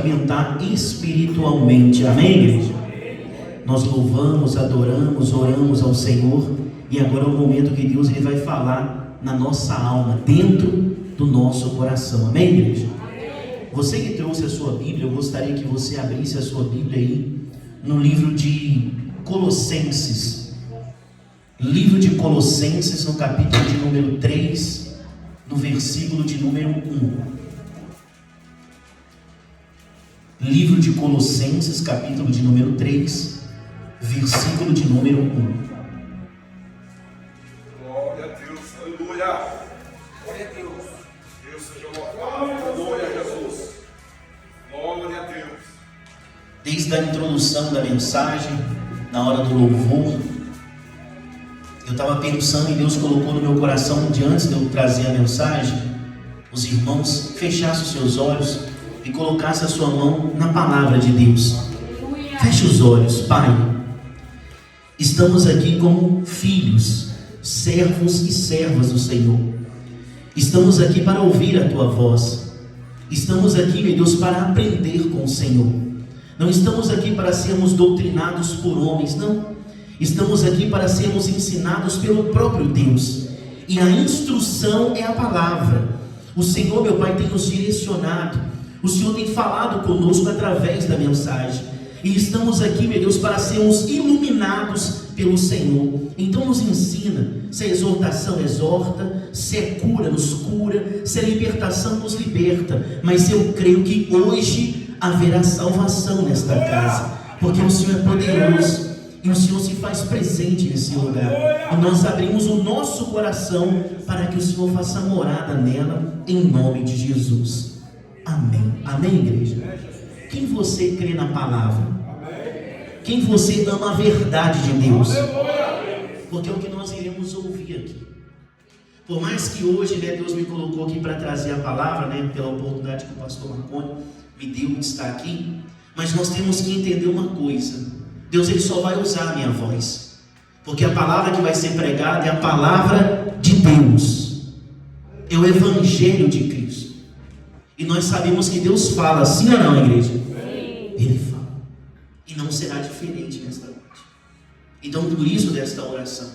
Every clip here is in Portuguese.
alimentar espiritualmente. Amém, igreja? Nós louvamos, adoramos, oramos ao Senhor, e agora é o momento que Deus ele vai falar na nossa alma, dentro do nosso coração. Amém, igreja? Você que trouxe a sua Bíblia, eu gostaria que você abrisse a sua Bíblia aí no livro de Colossenses. Livro de Colossenses, no capítulo de número 3, no versículo de número 1. Livro de Colossenses, capítulo de número 3, versículo de número 1. Glória a Deus, aleluia. Glória a Deus. Deus seja louvado. Glória a Jesus. Glória a Deus. Desde a introdução da mensagem, na hora do louvor, eu estava pensando e Deus colocou no meu coração, de antes de eu trazer a mensagem, os irmãos fechassem os seus olhos e colocassem a sua mão na palavra de Deus. Feche os olhos. Pai, estamos aqui como filhos, servos e servas do Senhor. Estamos aqui para ouvir a Tua voz. Estamos aqui, meu Deus, para aprender com o Senhor. Não estamos aqui para sermos doutrinados por homens, não. Estamos aqui para sermos ensinados pelo próprio Deus. E a instrução é a palavra. O Senhor, meu Pai, tem nos direcionado. O Senhor tem falado conosco através da mensagem. E estamos aqui, meu Deus, para sermos iluminados pelo Senhor. Então nos ensina. Se é exortação, exorta. Se é cura, nos cura. Se é libertação, nos liberta. Mas eu creio que hoje haverá salvação nesta casa. Porque o Senhor é poderoso. E o Senhor se faz presente nesse lugar. E nós abrimos o nosso coração para que o Senhor faça morada nela, em nome de Jesus. Amém. Amém, igreja? Quem você crê na palavra? Quem você ama a verdade de Deus? Porque é o que nós iremos ouvir aqui. Por mais que hoje, Deus me colocou aqui para trazer a palavra, pela oportunidade que o pastor Marconi me deu de estar aqui. Mas nós temos que entender uma coisa. Deus ele só vai usar a minha voz, porque a palavra que vai ser pregada é a palavra de Deus, é o Evangelho de Cristo. E nós sabemos que Deus fala, sim ou não, igreja? Sim. Ele fala, e não será diferente nesta noite. Então por isso desta oração,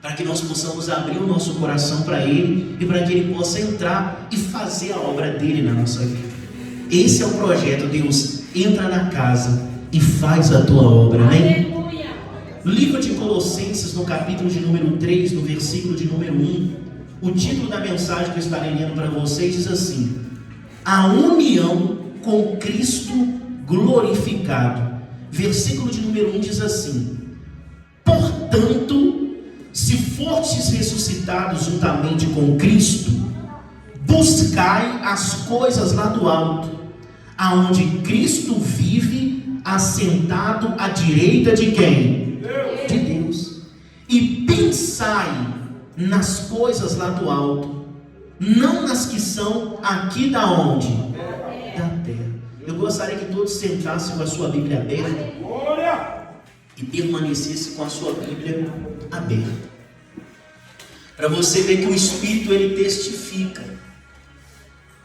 para que nós possamos abrir o nosso coração para Ele, e para que Ele possa entrar e fazer a obra dele na nossa vida. Esse é o projeto. Deus entra na casa e faz a tua obra, amém? Aleluia. Livro de Colossenses, no capítulo de número 3, no versículo de número 1, o título da mensagem que eu estarei lendo para vocês diz assim: a união com Cristo glorificado. Versículo de número 1 diz assim: portanto, se fortes ressuscitados juntamente com Cristo, buscai as coisas lá do alto, aonde Cristo vive, assentado à direita de quem? Deus. De Deus. E pensai nas coisas lá do alto, não nas que são aqui da onde? Da terra. Eu gostaria que todos sentassem com a sua Bíblia aberta e permanecessem com a sua Bíblia aberta, para você ver que o Espírito ele testifica.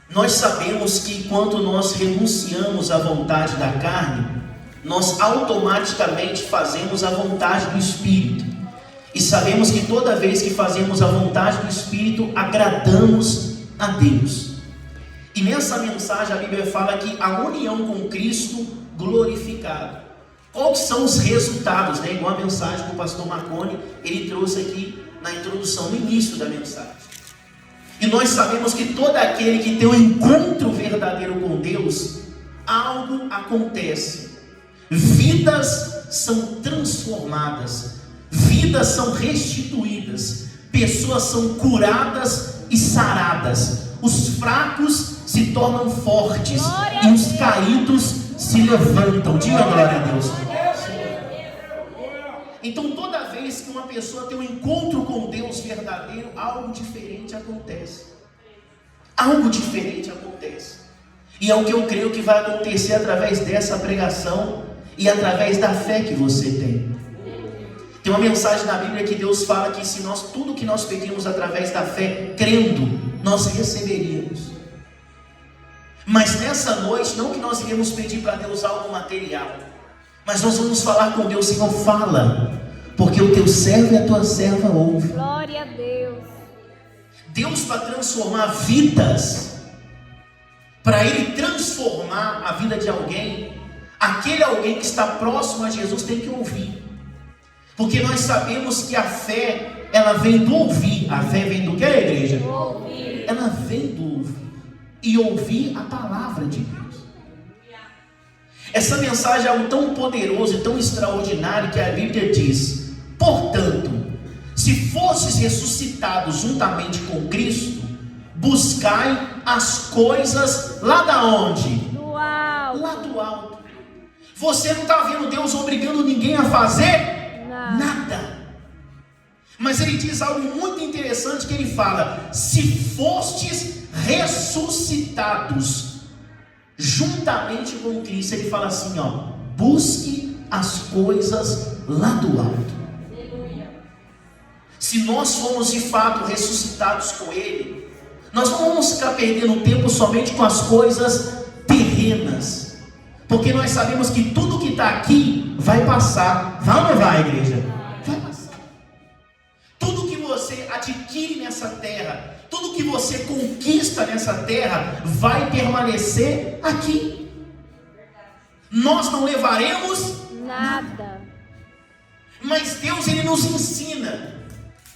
Nós sabemos que quando nós renunciamos à vontade da carne, nós automaticamente fazemos a vontade do Espírito. E sabemos que toda vez que fazemos a vontade do Espírito, agradamos a Deus. E nessa mensagem a Bíblia fala que a união com Cristo glorificado. Quais são os resultados? Igual a mensagem que o pastor Marconi ele trouxe aqui na introdução, no início da mensagem. E nós sabemos que todo aquele que tem um encontro verdadeiro com Deus, algo acontece. Vidas são transformadas, vidas são restituídas, pessoas são curadas e saradas. Os fracos se tornam fortes e os caídos se levantam. Diga glória a Deus. Então toda vez que uma pessoa tem um encontro com Deus verdadeiro, algo diferente acontece. Algo diferente acontece. E é o que eu creio que vai acontecer através dessa pregação e através da fé que você tem. Tem uma mensagem na Bíblia que Deus fala que se nós, tudo que nós pedimos através da fé, crendo, nós receberíamos. Mas nessa noite, não que nós iremos pedir para Deus algo material, mas nós vamos falar com Deus: Senhor, fala, porque o teu servo e a tua serva ouvem. Glória a Deus. Deus para transformar vidas, para Ele transformar a vida de alguém, aquele alguém que está próximo a Jesus tem que ouvir. Porque nós sabemos que a fé, ela vem do ouvir. A fé vem do que, igreja? Ouvir. Ela vem do ouvir. E ouvir a palavra de Deus. Essa mensagem é algo tão poderoso e tão extraordinário que a Bíblia diz: portanto, se fostes ressuscitados juntamente com Cristo, buscai as coisas lá da onde? Do alto. Lá do alto. Você não está vendo Deus obrigando ninguém a fazer nada. Mas Ele diz algo muito interessante, que Ele fala: se fostes ressuscitados juntamente com Cristo, Ele fala assim, ó: busque as coisas lá do alto. Se nós formos de fato ressuscitados com Ele, nós não vamos ficar perdendo tempo somente com as coisas terrenas, porque nós sabemos que tudo que está aqui vai passar. Vai ou não vai, igreja? Vai passar. Tudo que você adquire nessa terra, tudo que você conquista nessa terra, vai permanecer aqui. Nós não levaremos nada. Mas Deus, Ele nos ensina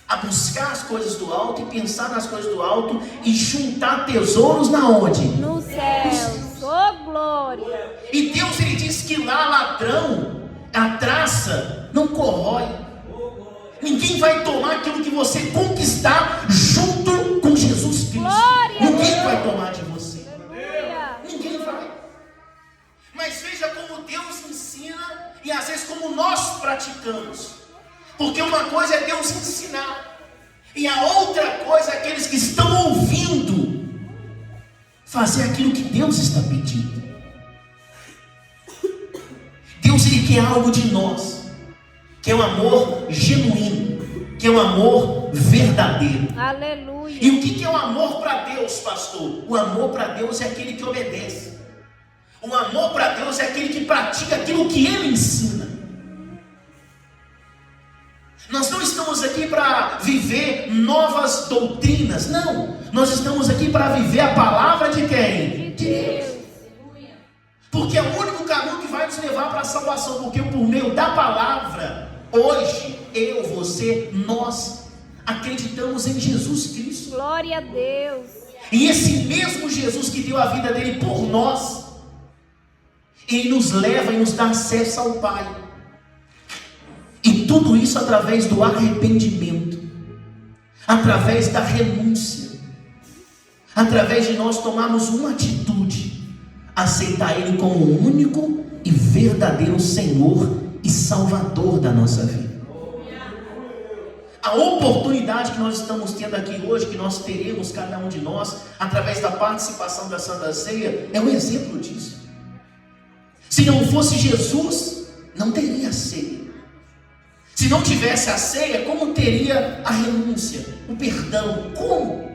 a buscar as coisas do alto e pensar nas coisas do alto e juntar tesouros na onde? No céu. Oh, glória. E Deus, Ele diz que lá ladrão, a traça não corrói. Ninguém vai tomar aquilo que você conquistar junto com Jesus Cristo. Glória. Ninguém vai tomar de você. Aleluia. Ninguém vai. Mas veja como Deus ensina e às vezes como nós praticamos. Porque uma coisa é Deus ensinar, e a outra coisa é aqueles que estão ouvindo fazer aquilo que Deus está pedindo. Deus, Ele quer algo de nós, que é um amor genuíno, que é um amor verdadeiro. Aleluia. E o que é o amor para Deus, pastor? O amor para Deus é aquele que obedece. O amor para Deus é aquele que pratica aquilo que Ele ensina. Nós não estamos aqui para viver novas doutrinas, não. Nós estamos aqui para viver a palavra de quem? De Deus. Porque é o único caminho que vai nos levar para a salvação. Porque por meio da palavra, hoje, eu, você, nós acreditamos em Jesus Cristo. Glória a Deus. E esse mesmo Jesus que deu a vida dele por nós, Ele nos leva e nos dá acesso ao Pai. E tudo isso através do arrependimento, através da renúncia, através de nós tomarmos uma atitude, aceitar Ele como o único e verdadeiro Senhor e Salvador da nossa vida. A oportunidade que nós estamos tendo aqui hoje, que nós teremos, cada um de nós, através da participação da Santa Ceia, é um exemplo disso. Se não fosse Jesus, não teria ceia. Se não tivesse a ceia, como teria a renúncia, o perdão? Como?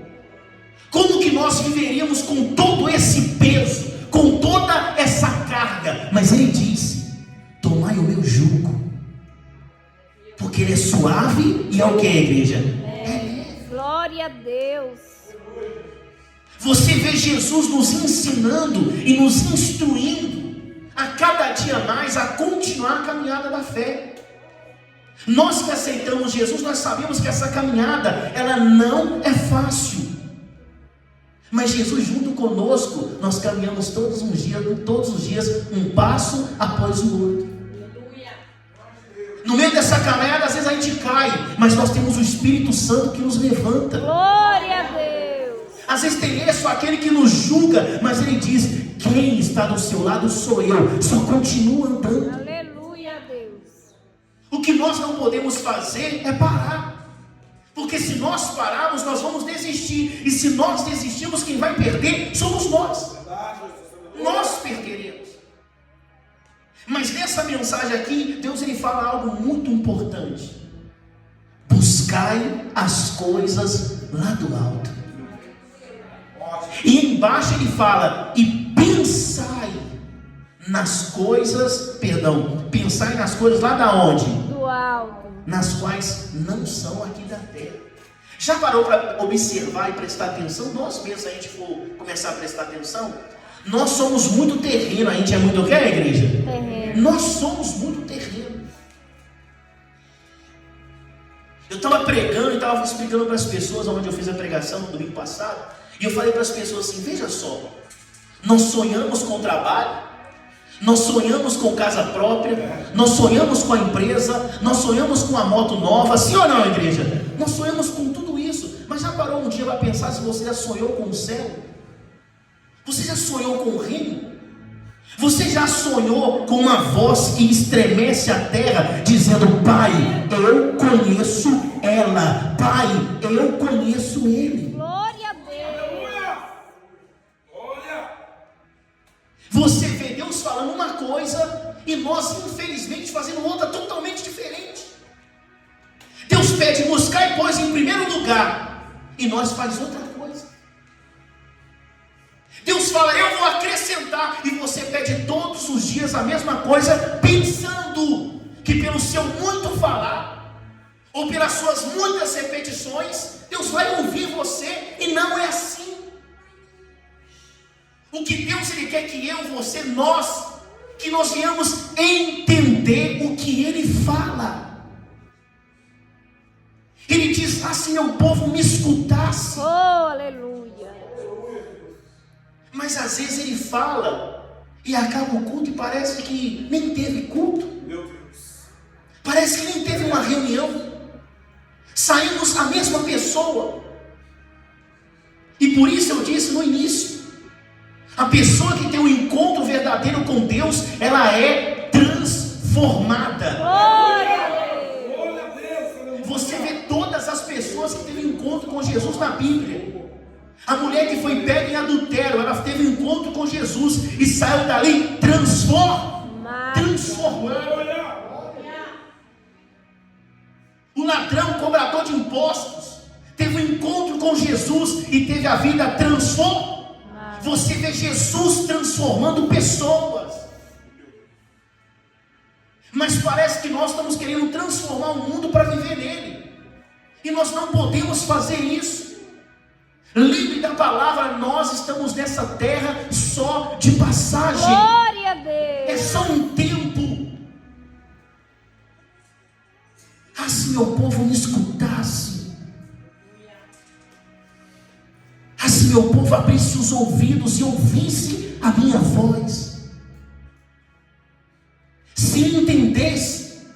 Como que nós viveríamos com todo esse peso, com toda essa carga? Mas Ele disse: tomai o meu jugo, porque ele é suave e é o que, igreja? Glória a Deus. Você vê Jesus nos ensinando e nos instruindo a cada dia mais a continuar a caminhada da fé. Nós que aceitamos Jesus, nós sabemos que essa caminhada, ela não é fácil. Mas Jesus junto conosco, nós caminhamos todos os dias, um passo após o outro. No meio dessa caminhada, às vezes a gente cai, mas nós temos o Espírito Santo que nos levanta. Glória a Deus. Às vezes tem isso, aquele que nos julga, mas Ele diz: quem está do seu lado sou eu, só continua andando. Aleluia, Deus. O que nós não podemos fazer é parar, porque se nós pararmos, nós vamos desistir, e se nós desistirmos, quem vai perder somos nós. Nós perderemos. Mas nessa mensagem aqui, Deus, Ele fala algo muito importante: buscai as coisas lá do alto. E embaixo Ele fala: e pensai nas coisas, pensai nas coisas lá da onde? Do alto. Nas quais não são aqui da terra. Já parou para observar e prestar atenção? Nós mesmos, se a gente for começar a prestar atenção, nós somos muito terreno. A gente é muito o que, igreja? Terreno. Nós somos muito terreno. Eu estava pregando e estava explicando para as pessoas onde eu fiz a pregação no domingo passado, e eu falei para as pessoas assim: veja só, nós sonhamos com trabalho, nós sonhamos com casa própria, nós sonhamos com a empresa, nós sonhamos com a moto nova, sim ou não, igreja? Nós sonhamos com tudo isso, mas já parou um dia para pensar se você já sonhou com o céu? Você já sonhou com o reino? Você já sonhou com uma voz que estremece a terra, dizendo: Pai, eu conheço ela, Pai, eu conheço ele. Glória a Deus. Olha! Você vê Deus falando uma coisa e nós, infelizmente, fazendo outra totalmente diferente. Deus pede: buscar e pôs em primeiro lugar, e nós faz outra coisa. Deus fala: eu vou acrescentar, e você pede todos os dias a mesma coisa, pensando que pelo seu muito falar, ou pelas suas muitas repetições, Deus vai ouvir você, e não é assim. O que Deus ele quer que eu, você, nós venhamos entender o que Ele fala. Ele diz: ah, se meu povo me escutasse. Oh, aleluia. Mas às vezes Ele fala e acaba o culto e parece que nem teve culto. Meu Deus! Parece que nem teve uma reunião. Saímos a mesma pessoa. E por isso eu disse no início, a pessoa que tem um encontro verdadeiro com Deus, ela é transformada. Glória a Deus. Você vê todas as pessoas que teve encontro com Jesus na Bíblia. A mulher que foi pega em adultério, ela teve um encontro com Jesus e saiu dali transformada. O ladrão, cobrador de impostos, teve um encontro com Jesus e teve a vida transformada. Você vê Jesus transformando pessoas. Mas parece que nós estamos querendo transformar o mundo para viver nele. E nós não podemos fazer isso. Lembre da palavra: nós estamos nessa terra só de passagem. Glória a É Deus. só um tempo. Ah, se meu povo me escutasse. Ah, se meu povo abrisse os ouvidos e ouvisse a minha voz. Se entendesse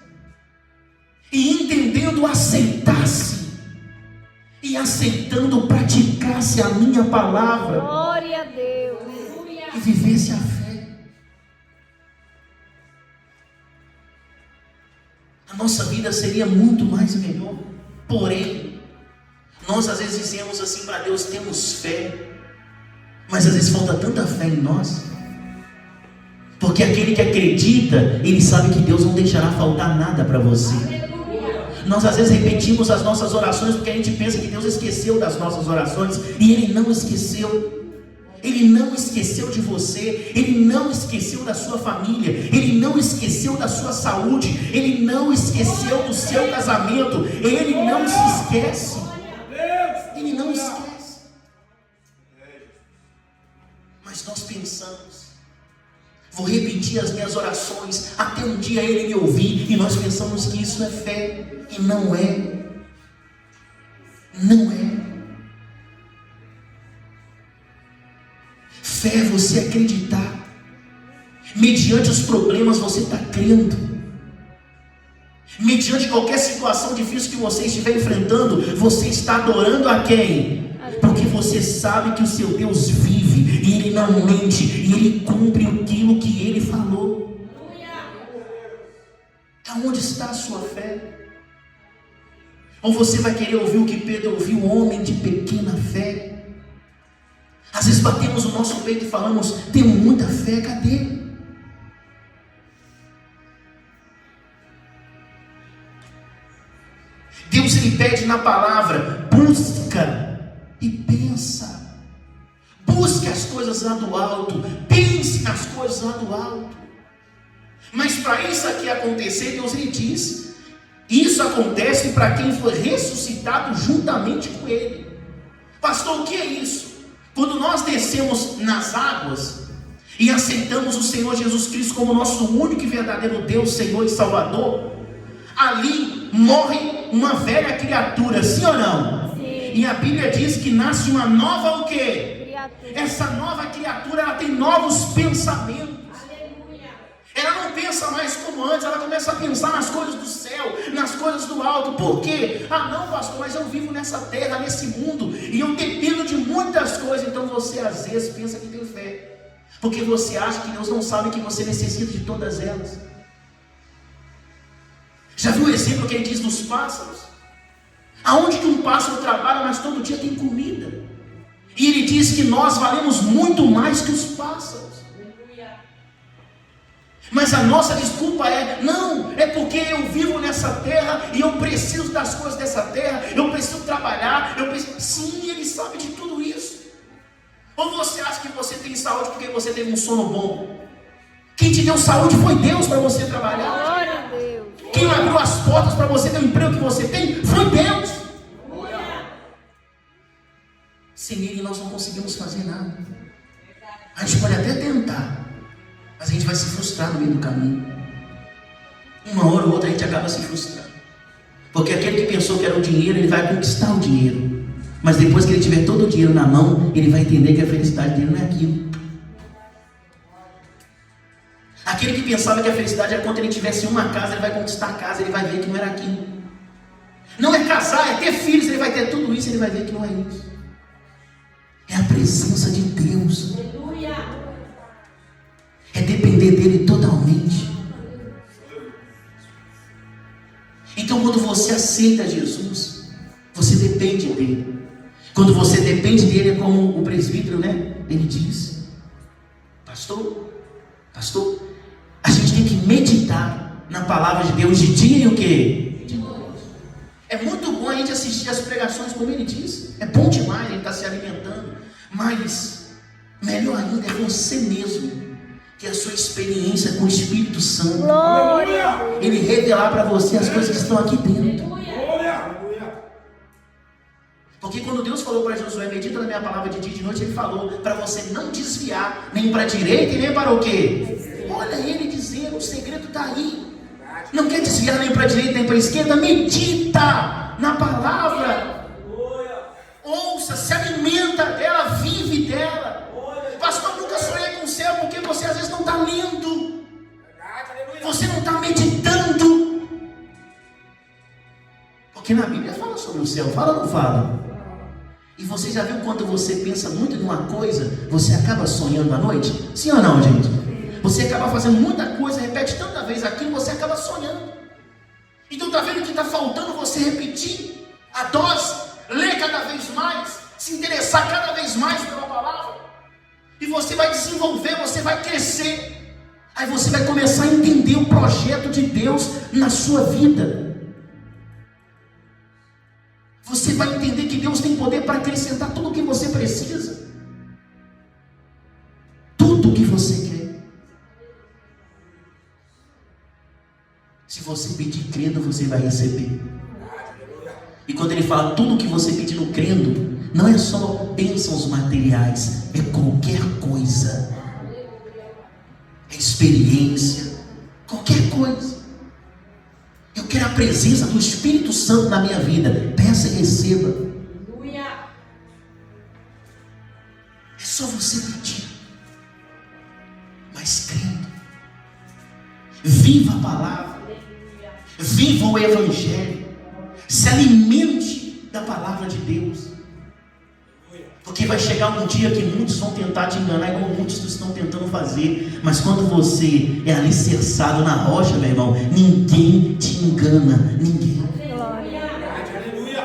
e entendendo aceitasse, e aceitando praticasse a minha palavra, Glória a Deus. e vivesse a fé. A nossa vida seria muito mais melhor. Porém, nós às vezes dizemos assim para Deus: temos fé, mas às vezes falta tanta fé em nós. Porque aquele que acredita, ele sabe que Deus não deixará faltar nada para você. Nós às vezes repetimos as nossas orações porque a gente pensa que Deus esqueceu das nossas orações, e Ele não esqueceu. Ele não esqueceu de você, Ele não esqueceu da sua família, Ele não esqueceu da sua saúde, Ele não esqueceu do seu casamento, Ele não se esquece. Ele não esquece. Mas nós pensamos: vou repetir as minhas orações até um dia Ele me ouvir, e nós pensamos que isso é fé, e não é. Não é. Fé é você acreditar. Mediante os problemas você está crendo. Mediante qualquer situação difícil que você estiver enfrentando, você está adorando a quem? Porque você sabe que o seu Deus vive, e Ele não mente, e Ele cumpre aquilo que Ele falou. Aonde está a sua fé? Ou você vai querer ouvir o que Pedro ouviu, homem de pequena fé? Às vezes batemos o nosso peito e falamos: temos muita fé, cadê? Deus ele pede na palavra: busca e pensa. Busque as coisas lá do alto, pense pense nas coisas lá do alto. Mas para isso aqui acontecer, Deus lhe diz, isso acontece para quem foi ressuscitado juntamente com Ele. Pastor, o que é isso? Quando nós descemos nas águas e aceitamos o Senhor Jesus Cristo como nosso único e verdadeiro Deus, Senhor e Salvador, ali morre uma velha criatura, sim ou não? Sim. E a Bíblia diz que nasce uma nova o quê? Criatura. Essa nova criatura, ela tem novos pensamentos. Ela não pensa mais como antes, ela começa a pensar nas coisas do céu, nas coisas do alto. Por quê? Ah não, pastor, mas eu vivo nessa terra, nesse mundo, e eu dependo de muitas coisas. Então você às vezes pensa que tem fé, porque você acha que Deus não sabe que você necessita de todas elas. Já viu o exemplo que ele diz dos pássaros? Aonde que um pássaro trabalha, mas todo dia tem comida? E ele diz que nós valemos muito mais que os pássaros. Mas a nossa desculpa é, não, é porque eu vivo nessa terra e eu preciso das coisas dessa terra, eu preciso trabalhar, Sim, Ele sabe de tudo isso. Ou você acha que você tem saúde porque você teve um sono bom? Quem te deu saúde foi Deus para você trabalhar. Glória a Deus. Quem abriu as portas para você ter o emprego que você tem foi Deus. Sem Ele nós não conseguimos fazer nada. A gente pode até tentar, mas a gente vai se frustrar no meio do caminho. Uma hora ou outra a gente acaba se frustrando. Porque aquele que pensou que era o dinheiro, ele vai conquistar o dinheiro. Mas depois que ele tiver todo o dinheiro na mão, ele vai entender que a felicidade dele não é aquilo. Aquele que pensava que a felicidade era quando ele tivesse uma casa, ele vai conquistar a casa, ele vai ver que não era aquilo. Não é casar, é ter filhos, ele vai ter tudo isso, ele vai ver que não é isso. É a presença de Deus. É depender dele totalmente. Então quando você aceita Jesus, você depende dele. Quando você depende dele, é como o presbítero, né? Ele diz, pastor, a gente tem que meditar na palavra de Deus de dia e o quê? De noite. É muito bom a gente assistir as pregações, como ele diz. É bom demais, a gente está se alimentando. Mas melhor ainda é você mesmo, que a sua experiência com o Espírito Santo, Glória a Deus. ele revelar para você as coisas que estão aqui dentro. Porque quando Deus falou para Josué, medita na minha palavra de dia e de noite, ele falou para você não desviar, nem para a direita e nem para o quê? Olha ele dizendo, o segredo está aí. Não quer desviar nem para a direita nem para a esquerda, medita na palavra. Ouça, se alimenta dela, vive dela. Pastor, nunca sonhei com o céu, porque você às vezes não está lendo, você não está meditando. Porque na Bíblia fala sobre o céu, fala ou não fala? E você já viu quando você pensa muito em uma coisa, você acaba sonhando à noite? Sim ou não, gente? Você acaba fazendo muita coisa, repete tanta vez aquilo, você acaba sonhando. Então está vendo que está faltando você repetir a dose, ler cada vez mais, se interessar cada vez mais pela palavra. E você vai desenvolver, você vai crescer. Aí você vai começar a entender o projeto de Deus na sua vida. Você vai entender que Deus tem poder para acrescentar tudo o que você precisa. Tudo o que você quer. Se você pedir crendo, você vai receber. E quando ele fala tudo o que você pedindo crendo, não é só bênçãos materiais, é qualquer coisa. É experiência, qualquer coisa. Eu quero a presença do Espírito Santo na minha vida. Peça e receba. É só você pedir, mas crendo. Viva a palavra. Viva o Evangelho. Se alimente da palavra de Deus. Porque vai chegar um dia que muitos vão tentar te enganar, igual muitos estão tentando fazer. Mas quando você é alicerçado na rocha, meu irmão, ninguém te engana. Ninguém.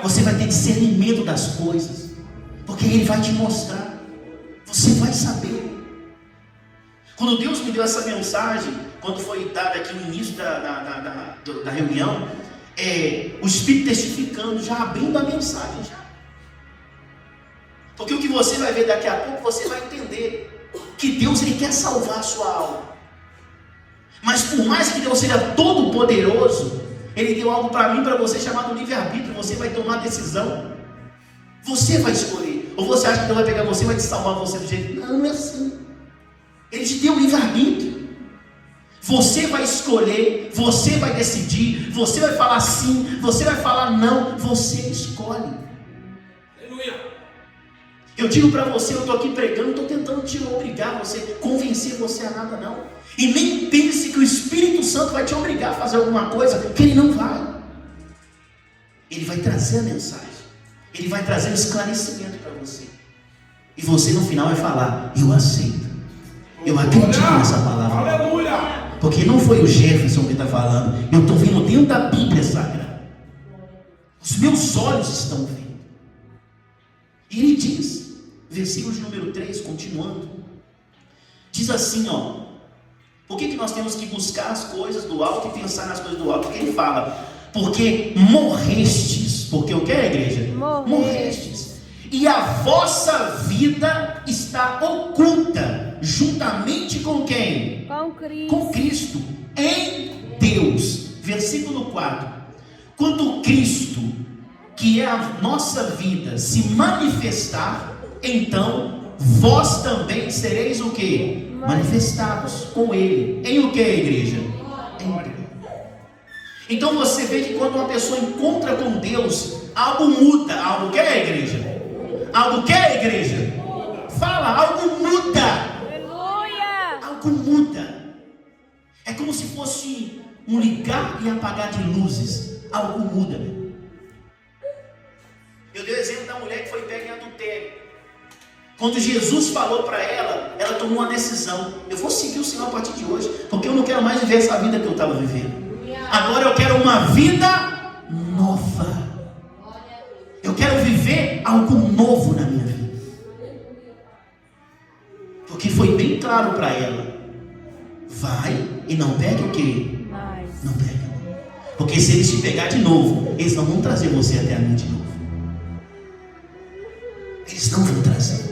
Você vai ter discernimento das coisas, porque Ele vai te mostrar. Você vai saber. Quando Deus me deu essa mensagem, quando foi dada aqui no início da reunião, o Espírito testificando, já abrindo a mensagem já. Porque o que você vai ver daqui a pouco, você vai entender. que Deus ele quer salvar a sua alma. Mas por mais que Deus seja todo poderoso, Ele deu algo para mim, para você, chamado livre-arbítrio. Você vai tomar decisão. Você vai escolher. Ou você acha que Deus vai pegar você e vai te salvar você do jeito? Não, não é assim. Ele te deu livre-arbítrio. Você vai escolher, você vai decidir, você vai falar sim, você vai falar não, você escolhe. Aleluia. Eu digo para você, eu estou aqui pregando, não estou tentando te obrigar, convencer você a nada não. E nem pense que o Espírito Santo vai te obrigar a fazer alguma coisa, que Ele não vai. Ele vai trazer a mensagem, Ele vai trazer o esclarecimento para você. E você no final vai falar, eu aceito, eu acredito nessa palavra. Aleluia. Porque não foi o Jefferson que está falando, eu estou vendo dentro da Bíblia Sagrada. Os meus olhos estão vendo. E ele diz, versículo de número 3, continuando, diz assim, ó, por que nós temos que buscar as coisas do alto e pensar nas coisas do alto? Porque ele fala, porque morrestes, porque o que é, igreja? Morrestes, e a vossa vida está oculta, juntamente com quem? Com Cristo. Com Cristo, em Deus. Versículo 4, quando Cristo, que é a nossa vida, se manifestar, então vós também sereis o que? Manifestados com Ele. Em o que, igreja? Em Deus. Então você vê que quando uma pessoa encontra com Deus, algo muda. Algo que é, igreja? Algo que é, igreja? Fala, algo muda. Aleluia. Algo muda. É como se fosse um ligar e apagar de luzes. Algo muda. Eu dei o exemplo da mulher que foi pega em adultério. Quando Jesus falou para ela, ela tomou uma decisão. Eu vou seguir o Senhor a partir de hoje, porque eu não quero mais viver essa vida que eu estava vivendo. Agora eu quero uma vida nova. Eu quero viver algo novo na minha vida. Porque foi bem claro para ela. Vai e não pegue o quê? Não pega. Porque se eles te pegar de novo, eles não vão trazer você até a mim de novo. Eles não vão trazer.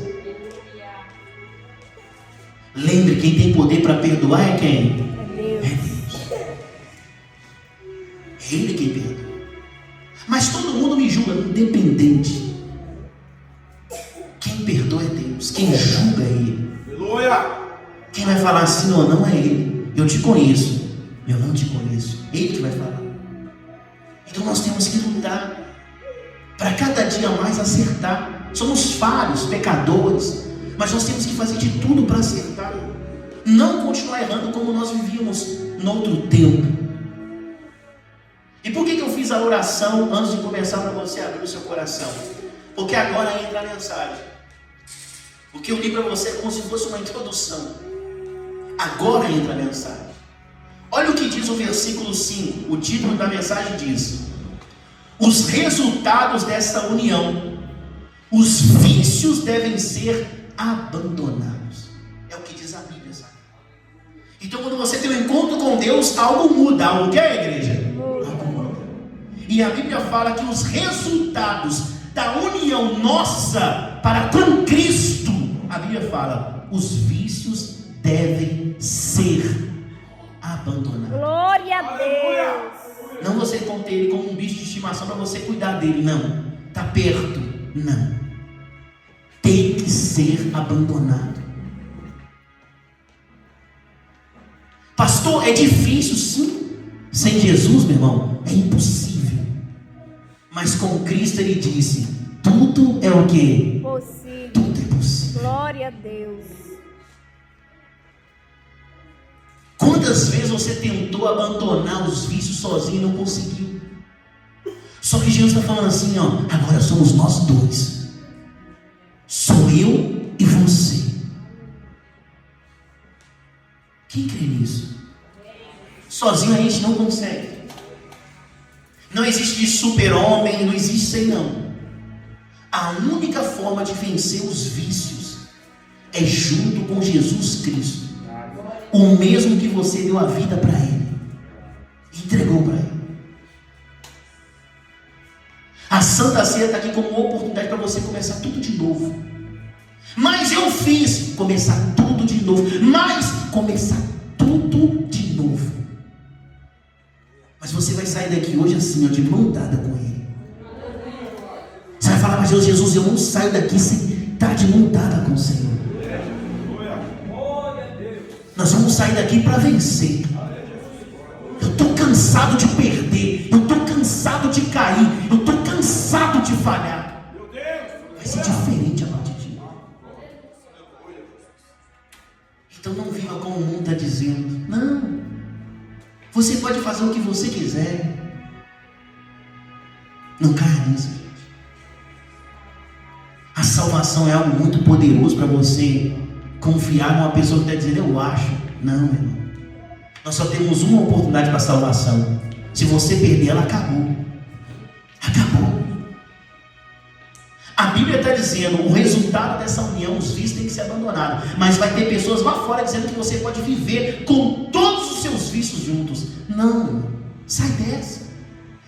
Lembre, quem tem poder para perdoar é quem? É Deus. É Ele quem perdoa. Mas todo mundo me julga, independente. Quem perdoa é Deus. Quem julga é Ele. Aleluia. Quem vai falar sim ou não é Ele. Eu te conheço, eu não te conheço. Ele que vai falar. Então nós temos que lutar para cada dia mais acertar. Somos falhos, pecadores, mas nós temos que fazer de tudo para acertar. Não continuar errando como nós vivíamos no outro tempo. E por que eu fiz a oração antes de começar, para você abrir o seu coração? Porque agora entra a mensagem. O que eu li para você é como se fosse uma introdução. Agora entra a mensagem. Olha o que diz o versículo 5. O título da mensagem diz: os resultados dessa união, os vícios devem ser abandonados. É o que diz a Bíblia, sabe? Então quando você tem um encontro com Deus, algo muda. Algo que é, igreja? Algo muda. E a Bíblia fala que os resultados da união nossa para com Cristo, a Bíblia fala, os vícios devem ser abandonados. Glória a Deus. Não você ter ele como um bicho de estimação para você cuidar dele, não. Está perto, não. Tem que ser abandonado. Pastor, é difícil, sim. Sem Jesus, meu irmão, é impossível. Mas com Cristo ele disse, tudo é o quê? Possível. Tudo é possível. Glória a Deus. Quantas vezes você tentou abandonar os vícios sozinho e não conseguiu? Só que Jesus está falando assim, ó, agora somos nós dois. Sou eu e você. Quem crê nisso? Sozinho a gente não consegue. Não existe super-homem, não existe isso aí não. A única forma de vencer os vícios é junto com Jesus Cristo. O mesmo que você deu a vida para Ele, entregou para Ele. A Santa Ceia está aqui como uma oportunidade para você começar tudo de novo. Mas eu fiz começar tudo de novo. Mas começar tudo de novo. Mas você vai sair daqui hoje assim, ó, de mão dada com Ele. Você vai falar, mas Jesus, eu não saio daqui sem estar de mão dada com o Senhor. Nós vamos sair daqui para vencer. Eu estou cansado de perder. Eu estou cansado de cair. Eu estou cansado de falhar. Vai ser diferente a partir de hoje. Então não viva como o mundo está dizendo. Não. Você pode fazer o que você quiser. Não caia nisso, gente. A salvação é algo muito poderoso para você confiar numa pessoa que está dizendo, eu acho. Não, meu irmão. Nós só temos uma oportunidade para a salvação. Se você perder, ela acabou. Acabou. A Bíblia está dizendo, o resultado dessa união, os vícios têm que ser abandonados. Mas vai ter pessoas lá fora dizendo que você pode viver com todos os seus vícios juntos. Não, sai dessa.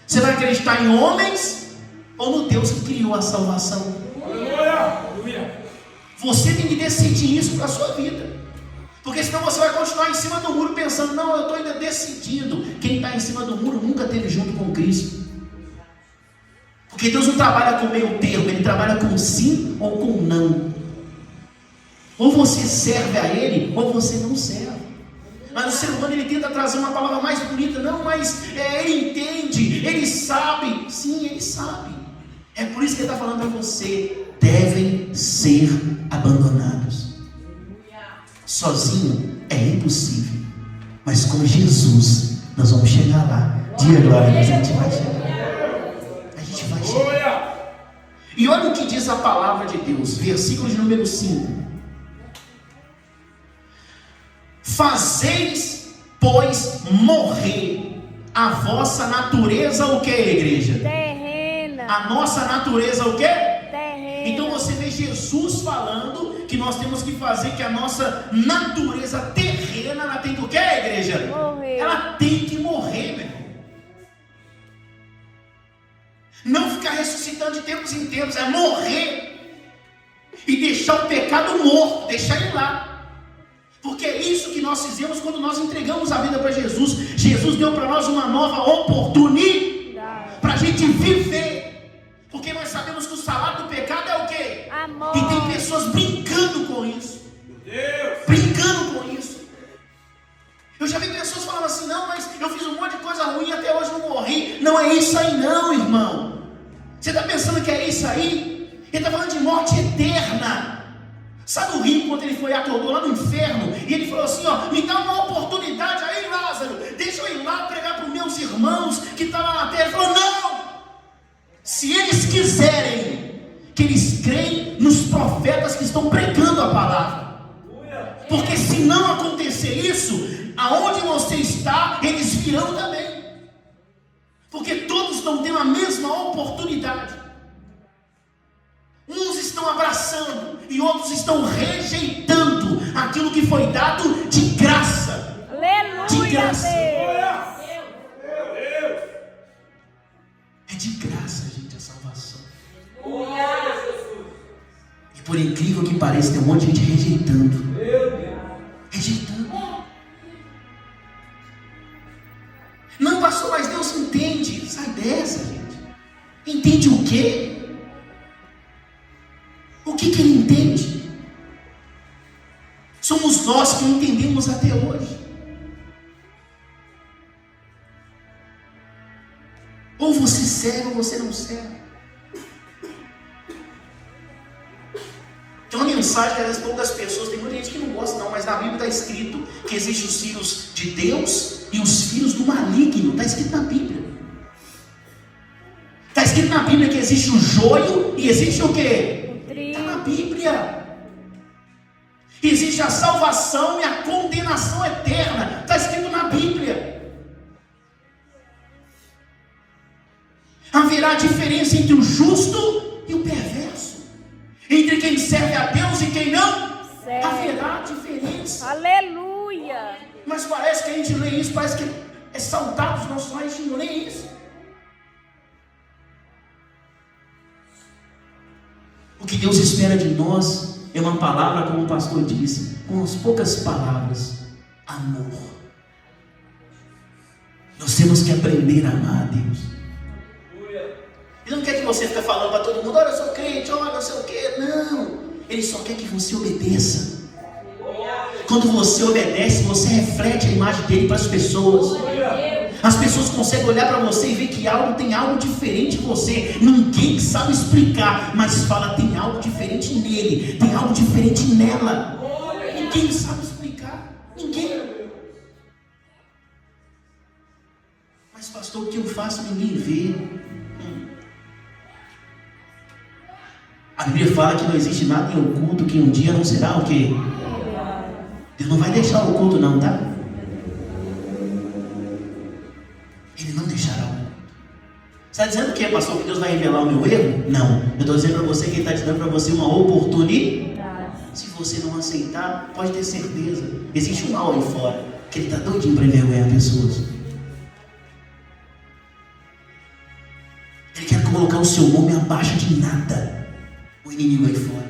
Você vai acreditar em homens ou no Deus que criou a salvação? Aleluia. Você tem que decidir isso para a sua vida. Porque senão você vai continuar em cima do muro pensando, não, eu estou ainda decidindo. Quem está em cima do muro nunca esteve junto com Cristo. Porque Deus não trabalha com meio termo, Ele trabalha com sim ou com não. Ou você serve a Ele, ou você não serve. Mas o ser humano, ele tenta trazer uma palavra mais bonita. Não, mas ele entende, ele sabe. Sim, ele sabe. É por isso que ele está falando para você, devem ser abandonados. Sozinho é impossível, mas com Jesus nós vamos chegar lá. Diga glória, a gente vai chegar. A gente vai chegar. E olha o que diz a palavra de Deus, versículo de número 5. Fazeis, pois, morrer a vossa natureza, o que, igreja? Terrena. A nossa natureza, o que? Terrena. Então você vê Jesus falando que nós temos que fazer que a nossa natureza terrena, ela tem que o que, igreja? Morrer. Ela tem que morrer, meu irmão. Não ficar ressuscitando de tempos em tempos, é morrer e deixar o pecado morto, deixar ele lá. Porque é isso que nós fizemos quando nós entregamos a vida para Jesus. Jesus deu para nós uma nova oportunidade para a gente viver. Porque nós sabemos que o salário do pecado é o quê? Amor. E tem pessoas brincando com isso. Brincando com isso. Eu já vi pessoas falando assim, não, mas eu fiz um monte de coisa ruim e até hoje não morri. Não é isso aí não, irmão. Você está pensando que é isso aí? Ele está falando de morte eterna. Sabe o rico, quando ele foi acordou lá no inferno, e ele falou assim, ó, me dá uma oportunidade aí, Lázaro, deixa eu ir lá pregar para os meus irmãos que estão lá na terra. Ele falou, não, se eles quiserem, que eles creem nos profetas que estão pregando a palavra, porque se não acontecer isso, aonde você está, eles virão também, porque todos estão tendo a mesma oportunidade. Uns estão abraçando e outros estão rejeitando aquilo que foi dado de graça. Aleluia, de graça. Deus. É de graça, gente, a salvação. E por incrível que pareça, tem um monte de gente rejeitando. Rejeitando. Não, pastor, mas Deus entende. Sai dessa, gente. Entende o quê? O que ele entende? Somos nós que não entendemos até hoje. Ou você serve ou você não serve. Tem uma mensagem que às vezes poucas pessoas, tem muita gente que não gosta não, mas na Bíblia está escrito que existem os filhos de Deus e os filhos do maligno. Está escrito na Bíblia. Está escrito na Bíblia que existe o joio e existe o quê? Está na Bíblia. Existe a salvação e a condenação eterna. Está escrito na Bíblia. Haverá diferença entre o justo e o perverso, entre quem serve a Deus e quem não. Haverá diferença. Aleluia. Mas parece que a gente lê isso, parece que é saltado os nossos olhos, a gente não lê isso. O que Deus espera de nós é uma palavra, como o pastor disse, com as poucas palavras: amor. Nós temos que aprender a amar a Deus. Ele não quer que você fique falando para todo mundo: olha, eu sou crente, olha, não sei o que. Não, Ele só quer que você obedeça. Quando você obedece, você reflete a imagem dele para as pessoas. As pessoas conseguem olhar para você e ver que tem algo diferente em você. Ninguém sabe explicar, mas fala: tem algo diferente nele, tem algo diferente nela. Ninguém sabe explicar. Ninguém. Mas pastor, o que eu faço ninguém vê. A Bíblia fala que não existe nada em oculto que um dia não será o quê? Deus não vai deixar o oculto não, tá? Ele não deixará o oculto. Você está dizendo o que, pastor? Que Deus vai revelar o meu erro? Não. Eu estou dizendo para você que Ele está te dando para você uma oportunidade. Se você não aceitar, pode ter certeza. Existe um mal aí fora, que ele está doidinho para envergonhar pessoas. Ele quer colocar o seu nome abaixo de nada. O inimigo aí fora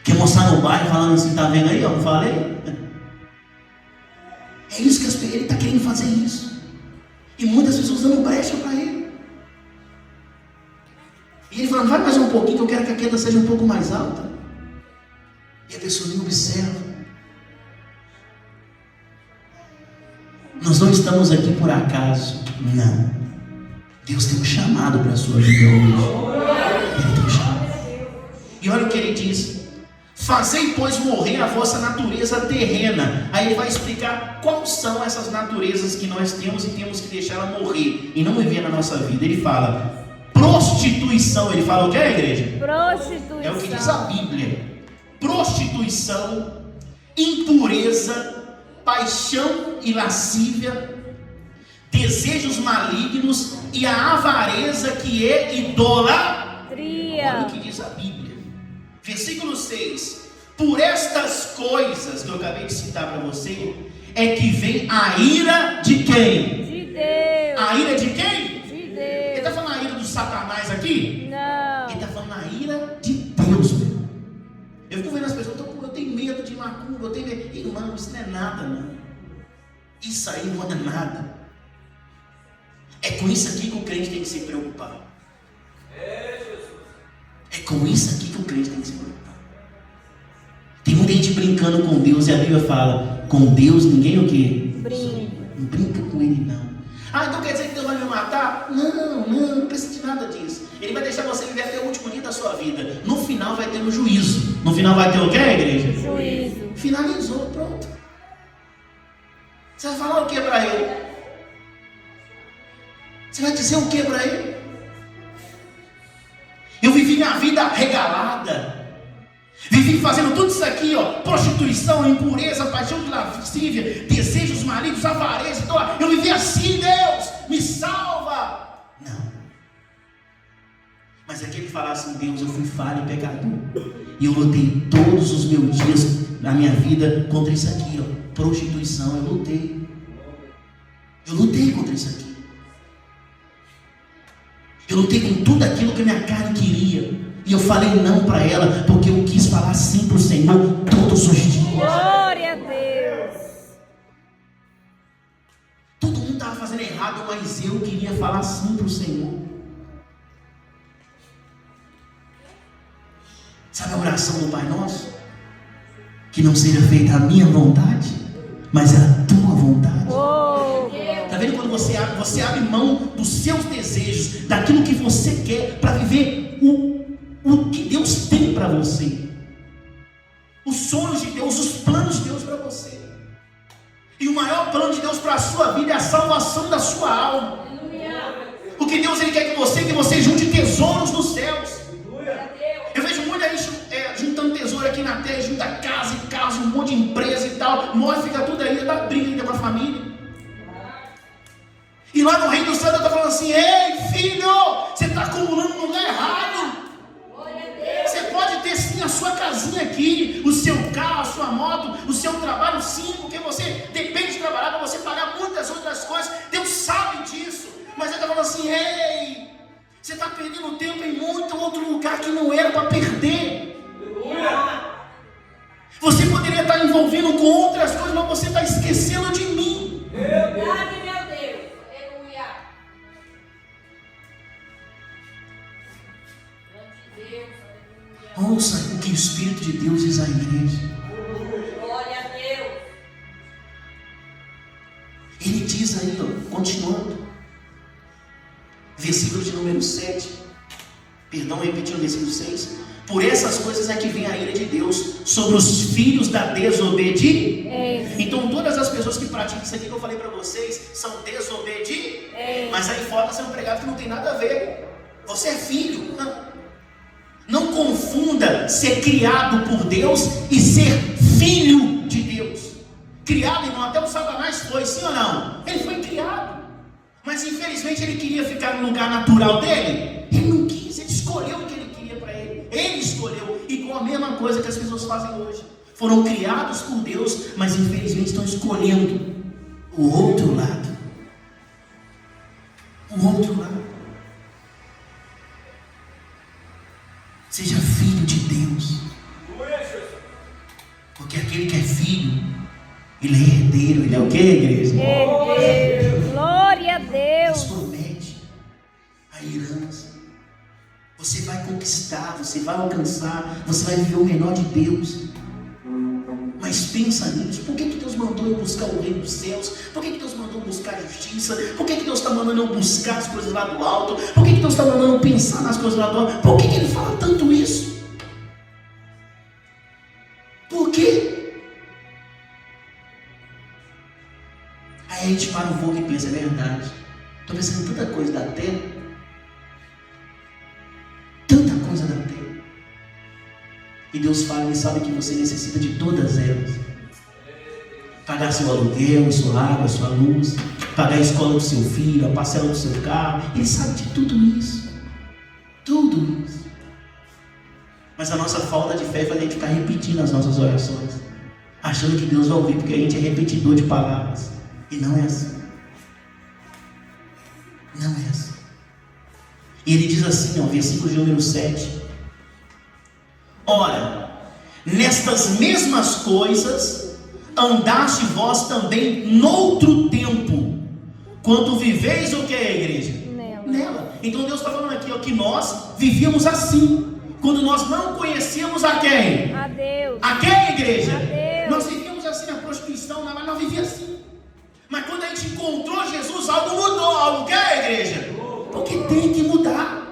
quer mostrar no bairro, falando assim: tá vendo aí, ó, não falei? É isso que ele está querendo fazer isso. E muitas pessoas dando brecha para ele. E ele falando: vai mais um pouquinho, que eu quero que a queda seja um pouco mais alta. E a pessoa nem observa. Nós não estamos aqui por acaso. Não. Deus tem um chamado para a sua vida hoje. Ele tem um chamado. E olha o que ele diz: fazei, pois, morrer a vossa natureza terrena. Aí ele vai explicar quais são essas naturezas que nós temos e temos que deixá-la morrer e não viver na nossa vida. Ele fala prostituição. Ele fala o que, igreja? Prostituição. É o que diz a Bíblia. Prostituição, impureza, paixão e lascívia, desejos malignos e a avareza, que é idolatria. Olha o que diz a Bíblia. Versículo 6: por estas coisas que eu acabei de citar para você, é que vem a ira de quem? De Deus. A ira de quem? De Deus. Ele está falando a ira do Satanás aqui? Não. Ele está falando a ira de Deus, meu. Eu fico vendo as pessoas: eu tenho medo de macumba, eu tenho medo. Irmão, isso não é nada, não. Isso aí não é nada. É com isso aqui que o crente tem que se preocupar. É com isso aqui que o crente tem que se preocupar. Tem muita gente brincando com Deus, e a Bíblia fala: com Deus ninguém o quê? Brinca. Não brinca com Ele, não. Ah, então quer dizer que Deus vai me matar? Não precisa de nada disso. Ele vai deixar você viver até o último dia da sua vida. No final vai ter um juízo. No final vai ter o quê, igreja? Juízo. Finalizou, pronto. Você vai falar o que para Ele? Você vai dizer o que para Ele? Eu vivi minha vida regalada, vivi fazendo tudo isso aqui, ó: prostituição, impureza, paixão de lascívia, desejos malignos, avareza. Então, eu vivi assim. Deus, me salva. Não. Mas é que ele falasse assim: Deus, eu fui falho e pecador, e eu lutei todos os meus dias na minha vida contra isso aqui, ó: prostituição. Eu lutei contra isso aqui. Eu lutei com tudo aquilo que a minha carne queria. E eu falei não para ela, porque eu quis falar sim para o Senhor todos os dias. Glória a Deus. Todo mundo estava fazendo errado, mas eu queria falar sim para o Senhor. Sabe a oração do Pai Nosso? Que não seja feita a minha vontade, mas a tua vontade. Está vendo quando você abre mão dos seus desejos, daquilo que você quer, para viver o que Deus tem para você, os sonhos de Deus, os planos de Deus para você. E o maior plano de Deus para a sua vida é a salvação da sua alma. Porque Deus, Ele quer que você junte tesouros nos céus. Eu vejo muita gente juntando tesouro aqui na terra, junta casa e carros, um monte de empresa e tal, morre, fica tudo aí, dá briga ainda com a família. E lá no reino do céu, Deus está falando assim: ei, filho, você está acumulando no lugar errado. Você pode ter sim a sua casinha aqui, o seu carro, a sua moto, o seu trabalho, sim, porque você depende de trabalhar para você pagar muitas outras coisas. Deus sabe disso. Mas Ele está falando assim: ei, você está perdendo tempo em muito outro lugar que não era para perder. estar envolvendo com outras coisas, mas você está esquecendo de mim. Verdade, meu Deus. Aleluia. Grande Deus, aleluia. Ouça o que o Espírito de Deus diz à igreja. Glória a Deus. Ele diz aí, ó, continuando, versículo de número 7, perdão, repetindo o versículo 6. Por essas coisas é que vem a ira de Deus sobre os filhos da desobediência. Então todas as pessoas que praticam isso aqui que eu falei para vocês são desobedientes. Mas aí fora está sendo pregado que não tem nada a ver. Você é filho. Não confunda ser criado por Deus e ser filho de Deus. Criado, irmão, até o Satanás foi, sim ou não? Ele foi criado. Mas infelizmente ele queria ficar no lugar natural dele. Ele não quis, ele escolheu o que ele queria para ele. Ele escolheu, e com a mesma coisa que as pessoas fazem hoje. Foram criados por Deus, mas infelizmente estão escolhendo o outro lado. O outro lado. Seja filho de Deus. Porque aquele que é filho, ele é herdeiro. Ele é o que, igreja? Herdeiro. Glória a Deus. Deus promete a herança. Você vai conquistar, você vai alcançar, você vai viver o melhor de Deus. Mas pensa nisso. Por que Deus mandou eu buscar o reino dos céus? Por que Deus mandou eu buscar a justiça? Por que Deus está mandando eu buscar as coisas lá do alto? Por que Deus está mandando eu pensar nas coisas lá do alto? Por que Ele fala tanto isso? Por quê? Aí a gente para um pouco e pensa, é verdade. Estou pensando em tanta coisa da terra. Tanta coisa da terra. E Deus fala, Ele sabe que você necessita de todas elas. Pagar seu aluguel, sua água, sua luz. Pagar a escola do seu filho, a parcela do seu carro. Ele sabe de tudo isso. Tudo isso. Mas a nossa falta de fé faz a gente ficar repetindo as nossas orações. Achando que Deus vai ouvir, porque a gente é repetidor de palavras. E não é assim. Não é assim. E ele diz assim, ó, versículo de número 7. Ora, nestas mesmas coisas andaste vós também noutro tempo, quando viveis o que é a igreja? Nela. Então Deus está falando aqui, ó, que nós vivíamos assim, quando nós não conhecíamos a quem? A Deus. A quem, igreja? A Deus. Nós vivíamos assim na prostituição, mas não vivia assim. Mas quando a gente encontrou Jesus, algo mudou. Algo que é, igreja? Porque tem que mudar.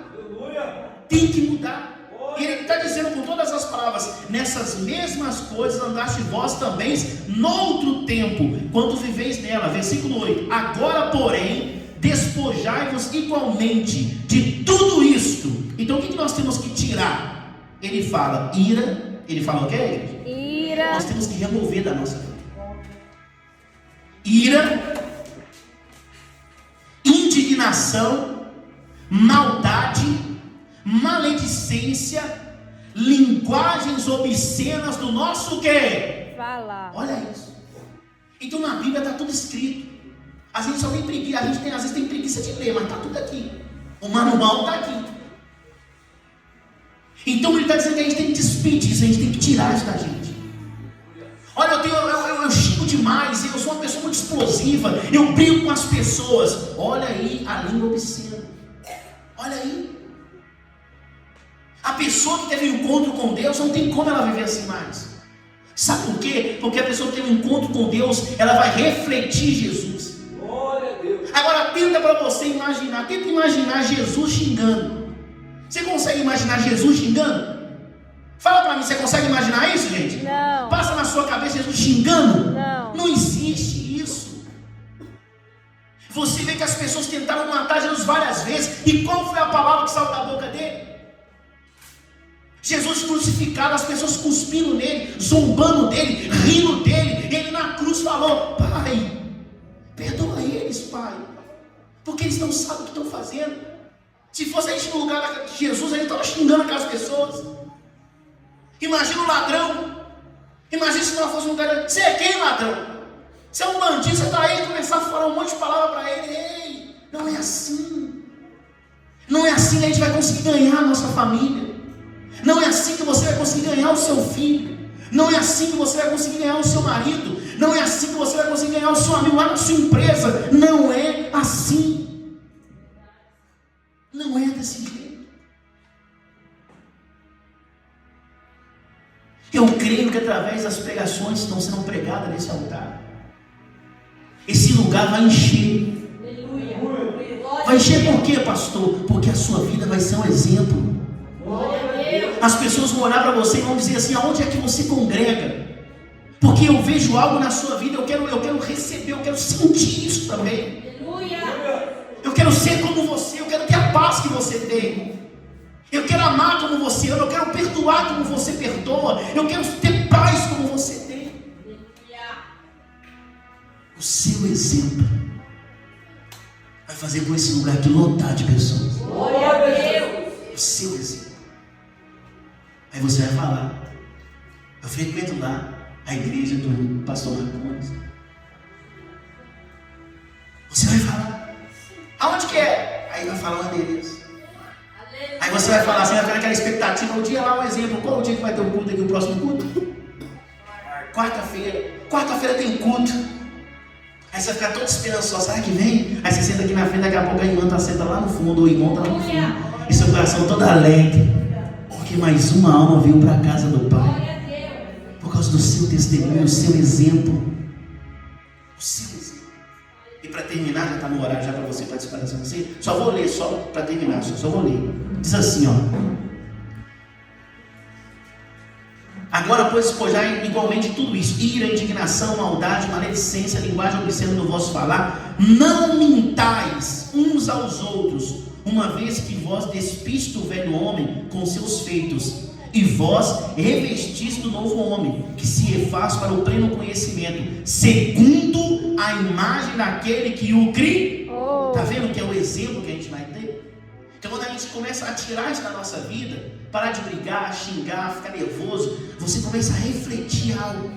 Tem que mudar. E ele está dizendo com todas as palavras: nessas mesmas coisas andaste vós também noutro tempo, quando viveis nela. Versículo 8. Agora, porém, despojai-vos igualmente de tudo isto. Então o que nós temos que tirar? Ele fala ira. Ele fala o quê? Ira. Nós temos que remover da nossa vida ira, indignação, maldade, maledicência, linguagens obscenas do nosso quê? Falar. Olha isso. Então na Bíblia está tudo escrito. A gente só tem preguiça, a gente às vezes tem preguiça de ler, mas está tudo aqui. O manual está aqui. Então ele está dizendo que a gente tem que despedir isso, a gente tem que tirar isso da gente. Olha, eu xingo demais, eu sou uma pessoa muito explosiva, eu brigo com as pessoas. Olha aí a língua obscena. Olha aí. A pessoa que teve um encontro com Deus, não tem como ela viver assim mais. Sabe por quê? Porque a pessoa que teve um encontro com Deus, ela vai refletir Jesus. Glória a Deus. Agora tenta para você imaginar, tenta imaginar Jesus xingando. Você consegue imaginar Jesus xingando? Fala para mim, você consegue imaginar isso, gente? Não. Passa na sua cabeça Jesus xingando? Não. Não existe isso. Você vê que as pessoas tentaram matar Jesus várias vezes. E qual foi a palavra que saiu da boca dele? Jesus crucificado, as pessoas cuspindo nele, zombando dele, rindo dele. Ele na cruz falou: Pai, perdoa eles, Pai, porque eles não sabem o que estão fazendo. Se fosse a gente no lugar de Jesus, a gente estava xingando aquelas pessoas. Imagina um ladrão. Imagina se não fosse um cara. Você é quem, ladrão? Você é um bandido, você está aí e começar a falar um monte de palavras para ele. Ei, não é assim. Não é assim que a gente vai conseguir ganhar a nossa família. Não é assim que você vai conseguir ganhar o seu filho. Não é assim que você vai conseguir ganhar o seu marido. Não é assim que você vai conseguir ganhar o seu amigo lá na sua empresa. Não é assim. Não é desse jeito. Eu creio que através das pregações que estão sendo pregadas nesse altar, esse lugar vai encher. Vai encher por quê, pastor? Porque a sua vida vai ser um exemplo. As pessoas vão olhar para você e vão dizer assim: aonde é que você congrega? Porque eu vejo algo na sua vida, eu quero receber, eu quero sentir isso também. Eu quero ser como você, eu quero ter a paz que você tem. Eu quero amar como você ama, eu quero perdoar como você perdoa, eu quero ter paz como você tem. O seu exemplo vai fazer com esse lugar aqui lotar de pessoas. Glória a Deus. O seu exemplo. Aí você vai falar: eu frequento lá a igreja do pastor Marcondes. Você vai falar: aonde que é? Aí vai falar o endereço. Aí você vai falar assim, vai ficar naquela expectativa. O dia lá, um exemplo: qual o dia que vai ter o culto aqui, o próximo culto? Quarta-feira. Quarta-feira tem culto. Aí você vai ficar todo esperançoso: será que vem? Aí você senta aqui na frente, daqui a pouco a irmã está senta lá no fundo, ou o irmão está lá no fundo, e seu coração todo alegre, porque mais uma alma veio para a casa do Pai, por causa do seu testemunho, o seu exemplo. O seu exemplo. E para terminar, já está no horário já para você participar dessa ceia. Só vou ler, só para terminar, só vou ler. Diz assim, ó: agora, pois, despojai igualmente tudo isso: ira, indignação, maldade, maledicência, linguagem obscena no vosso falar. Não mintais uns aos outros, uma vez que vós despistes o velho homem com seus feitos, e vós revestis do novo homem, que se refaz para o pleno conhecimento, segundo a imagem daquele que o criou. Está vendo que é o exemplo que a gente vai ter? Então, quando a gente começa a tirar isso da nossa vida, parar de brigar, xingar, ficar nervoso, você começa a refletir algo.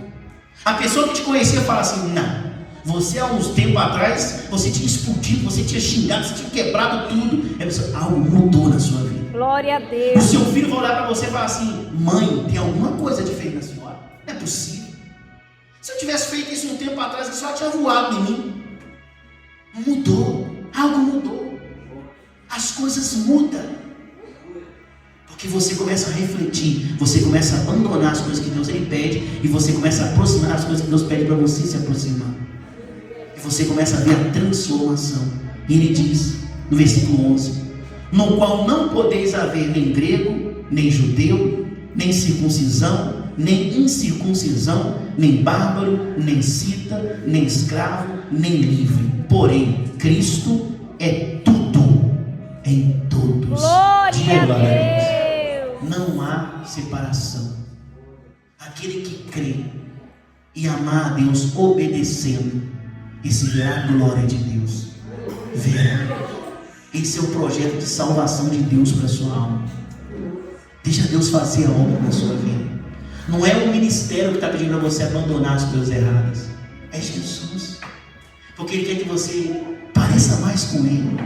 A pessoa que te conhecia fala assim: não, você há uns tempos atrás, você tinha explodido, você tinha xingado, você tinha quebrado tudo. É pessoa, algo mudou na sua vida. Glória a Deus. O seu filho vai olhar para você e falar assim: mãe, tem alguma coisa diferente na senhora? Não é possível. Se eu tivesse feito isso um tempo atrás, a senhora tinha voado em mim. Mudou, algo mudou. As coisas mudam. Porque você começa a refletir, você começa a abandonar as coisas que Deus ele pede, e você começa a aproximar as coisas que Deus pede para você se aproximar. E você começa a ver a transformação. E ele diz, no versículo 11: no qual não podeis haver nem grego, nem judeu, nem circuncisão, nem incircuncisão, nem bárbaro, nem cita, nem escravo, nem livre. Porém, Cristo é tudo em todos. Glória a Deus. Não há separação. Aquele que crê e amar a Deus obedecendo, esse verá a glória de Deus. Verá. Esse é o projeto de salvação de Deus para a sua alma. Deixa Deus fazer a obra na sua vida. Não é o ministério que está pedindo para você abandonar as coisas erradas. É Jesus. Porque Ele quer que você pareça mais com Ele.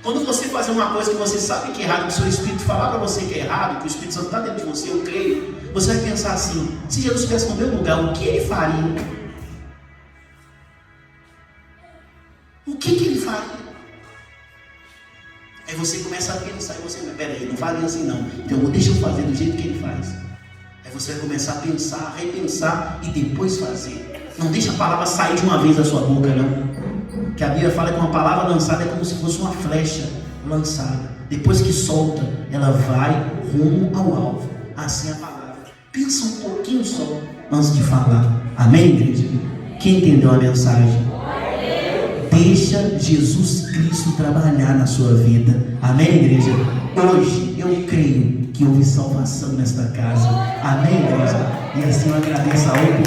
Quando você fazer uma coisa que você sabe que é errado, que o seu Espírito falar para você que é errado, que o Espírito Santo está dentro de você, eu creio, você vai pensar assim: se Jesus estivesse no meu lugar, o que Ele faria? O que Ele faria? Aí você começa a pensar e você vai: peraí, não faria assim não, então deixa eu fazer do jeito que Ele faz. Aí você vai começar a pensar, a repensar e depois fazer. Não deixa a palavra sair de uma vez da sua boca, não. Que a Bíblia fala que uma palavra lançada é como se fosse uma flecha lançada. Depois que solta, ela vai rumo ao alvo. Assim é a palavra. Pensa um pouquinho só antes de falar. Amém, igreja? Quem entendeu a mensagem? Deixa Jesus Cristo trabalhar na sua vida. Amém, igreja? Hoje eu creio que houve salvação nesta casa. Amém, igreja? E assim eu agradeço a oportunidade.